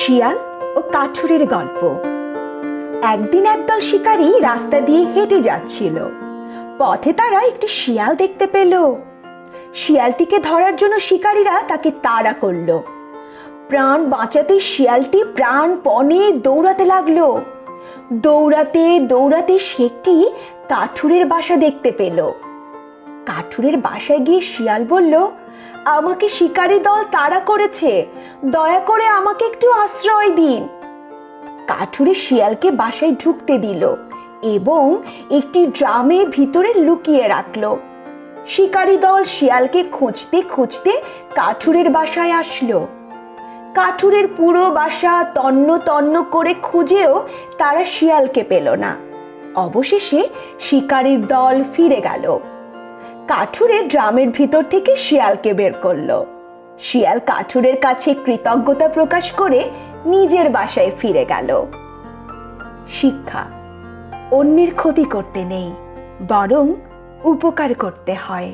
শিয়াল ও কাঠুরের গল্প। একদিন একদল শিকারী রাস্তা দিয়ে হেঁটে যাচ্ছিল। পথে তারা একটি শিয়াল দেখতে পেল। শিয়ালটিকে ধরার জন্য শিকারীরা তাকে তাড়া করলো। প্রাণ বাঁচাতে শিয়ালটি প্রাণপণে দৌড়াতে লাগলো। দৌড়াতে দৌড়াতে সে একটি কাঠুরের বাসা দেখতে পেল। কাঠুরের বাসায় গিয়ে শিয়াল বলল, আমাকে শিকারী দল তাড়া করেছে, দয়া করে আমাকে একটু আশ্রয় দিন। কাঠুরে শিয়ালকে বাসায় ঢুকতে দিল এবং একটি ড্রামের ভিতরে লুকিয়ে রাখলো। শিকারী দল শিয়ালকে খুঁজতে খুঁজতে কাঠুরের বাসায় আসলো। কাঠুরের পুরো বাসা তন্ন তন্ন করে খুঁজেও তারা শিয়ালকে পেল না। অবশেষে শিকারীর দল ফিরে গেল। কাঠুরে ড্রামের ভিতর থেকে শিয়ালকে বের করলো। শিয়াল কাঠুরের কাছে কৃতজ্ঞতা প্রকাশ করে নিজের বাসায় ফিরে গেল। শিক্ষা: অন্যের ক্ষতি করতে নেই, বরং উপকার করতে হয়।